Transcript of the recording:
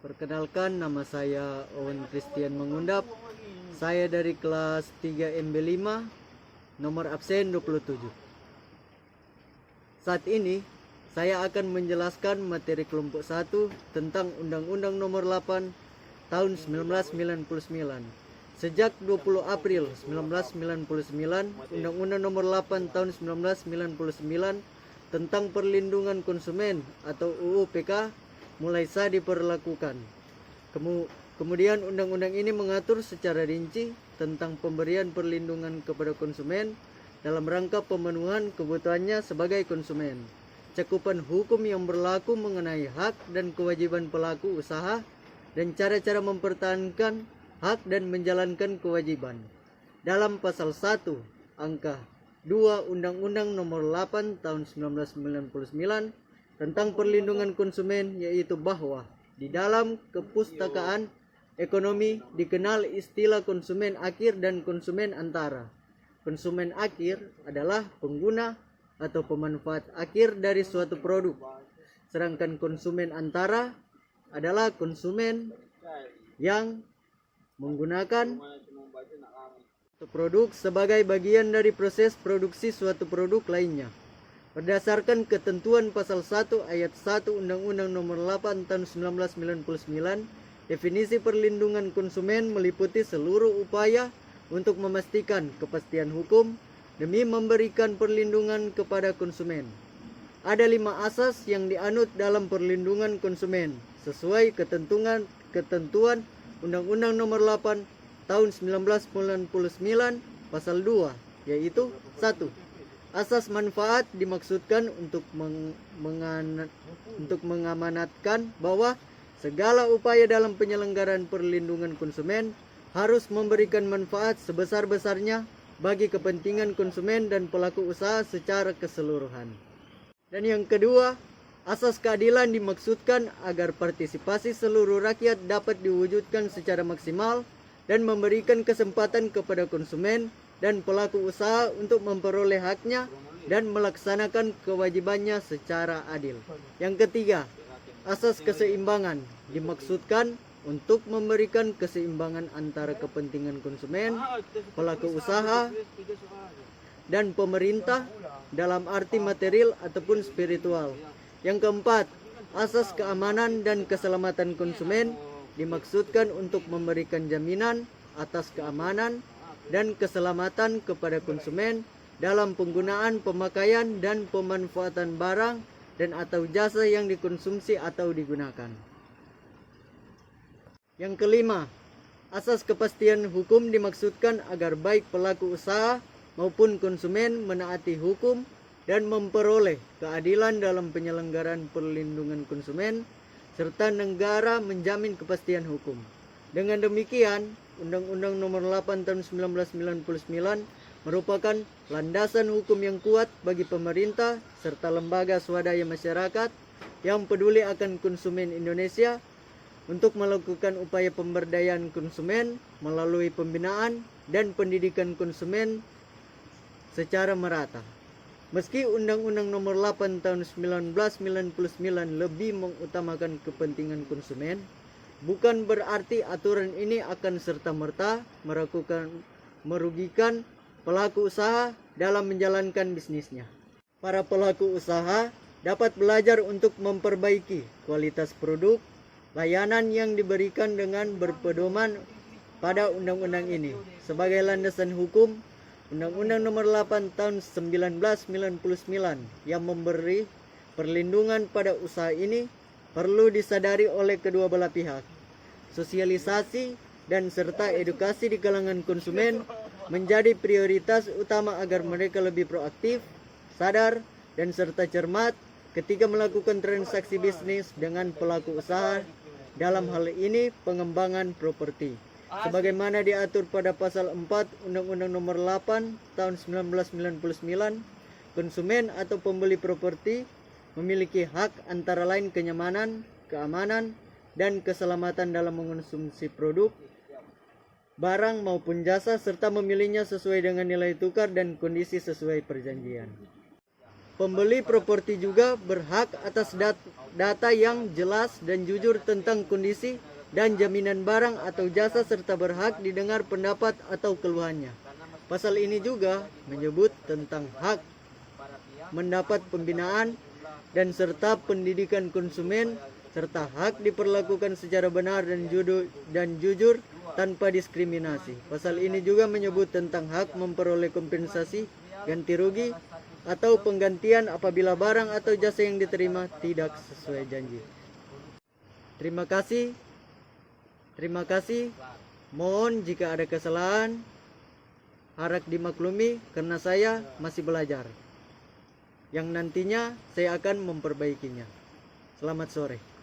Perkenalkan, nama saya Owen Christian Mengundap. Saya dari kelas 3 MB5, nomor absen 27. Saat ini, saya akan menjelaskan materi kelompok 1 tentang Undang-Undang Nomor 8 tahun 1999. Sejak 20 April 1999, Undang-Undang Nomor 8 tahun 1999 tentang Perlindungan Konsumen atau UU PK mulai sah diperlakukan. Kemudian undang-undang ini mengatur secara rinci tentang pemberian perlindungan kepada konsumen dalam rangka pemenuhan kebutuhannya sebagai konsumen. Cakupan hukum yang berlaku mengenai hak dan kewajiban pelaku usaha dan cara-cara mempertahankan hak dan menjalankan kewajiban. Dalam pasal 1 angka 2 Undang-Undang Nomor 8 tahun 1999 tentang perlindungan konsumen, yaitu bahwa di dalam kepustakaan ekonomi dikenal istilah konsumen akhir dan konsumen antara. Konsumen akhir adalah pengguna atau pemanfaat akhir dari suatu produk, sedangkan konsumen antara adalah konsumen yang menggunakan suatu produk sebagai bagian dari proses produksi suatu produk lainnya. Berdasarkan ketentuan pasal 1 ayat 1 Undang-Undang Nomor 8 tahun 1999, definisi perlindungan konsumen meliputi seluruh upaya untuk memastikan kepastian hukum demi memberikan perlindungan kepada konsumen. Ada 5 asas yang dianut dalam perlindungan konsumen sesuai ketentuan Undang-Undang Nomor 8 tahun 1999 pasal 2, yaitu 1. Asas manfaat dimaksudkan untuk mengamanatkan bahwa segala upaya dalam penyelenggaraan perlindungan konsumen harus memberikan manfaat sebesar-besarnya bagi kepentingan konsumen dan pelaku usaha secara keseluruhan. Dan yang kedua, asas keadilan dimaksudkan agar partisipasi seluruh rakyat dapat diwujudkan secara maksimal dan memberikan kesempatan kepada konsumen dan pelaku usaha untuk memperoleh haknya dan melaksanakan kewajibannya secara adil. Yang ketiga, asas keseimbangan dimaksudkan untuk memberikan keseimbangan antara kepentingan konsumen, pelaku usaha, dan pemerintah dalam arti material ataupun spiritual. Yang keempat, asas keamanan dan keselamatan konsumen dimaksudkan untuk memberikan jaminan atas keamanan dan keselamatan kepada konsumen dalam penggunaan, pemakaian, dan pemanfaatan barang dan atau jasa yang dikonsumsi atau digunakan. Yang kelima, asas kepastian hukum dimaksudkan agar baik pelaku usaha maupun konsumen menaati hukum dan memperoleh keadilan dalam penyelenggaraan perlindungan konsumen serta negara menjamin kepastian hukum. Dengan demikian, Undang-Undang Nomor 8 tahun 1999 merupakan landasan hukum yang kuat bagi pemerintah serta lembaga swadaya masyarakat yang peduli akan konsumen Indonesia untuk melakukan upaya pemberdayaan konsumen melalui pembinaan dan pendidikan konsumen secara merata. Meski Undang-Undang Nomor 8 tahun 1999 lebih mengutamakan kepentingan konsumen, bukan berarti aturan ini akan serta-merta merugikan pelaku usaha dalam menjalankan bisnisnya. Para pelaku usaha dapat belajar untuk memperbaiki kualitas produk, layanan yang diberikan dengan berpedoman pada undang-undang ini. Sebagai landasan hukum, Undang-Undang Nomor 8 tahun 1999 yang memberi perlindungan pada usaha ini perlu disadari oleh kedua belah pihak. Sosialisasi dan serta edukasi di kalangan konsumen menjadi prioritas utama agar mereka lebih proaktif, sadar, dan serta cermat ketika melakukan transaksi bisnis dengan pelaku usaha, dalam hal ini pengembangan properti. Sebagaimana diatur pada pasal 4 Undang-Undang Nomor 8 tahun 1999, konsumen atau pembeli properti memiliki hak antara lain kenyamanan, keamanan, dan keselamatan dalam mengonsumsi produk, barang maupun jasa serta memilihnya sesuai dengan nilai tukar dan kondisi sesuai perjanjian. Pembeli properti juga berhak atas data yang jelas dan jujur tentang kondisi dan jaminan barang atau jasa serta berhak didengar pendapat atau keluhannya. Pasal ini juga menyebut tentang hak mendapat pembinaan dan serta pendidikan konsumen serta hak diperlakukan secara benar dan jujur tanpa diskriminasi. Pasal ini juga menyebut tentang hak memperoleh kompensasi ganti rugi atau penggantian apabila barang atau jasa yang diterima tidak sesuai janji. Terima kasih. Mohon jika ada kesalahan harap dimaklumi karena saya masih belajar. Yang nantinya saya akan memperbaikinya. Selamat sore.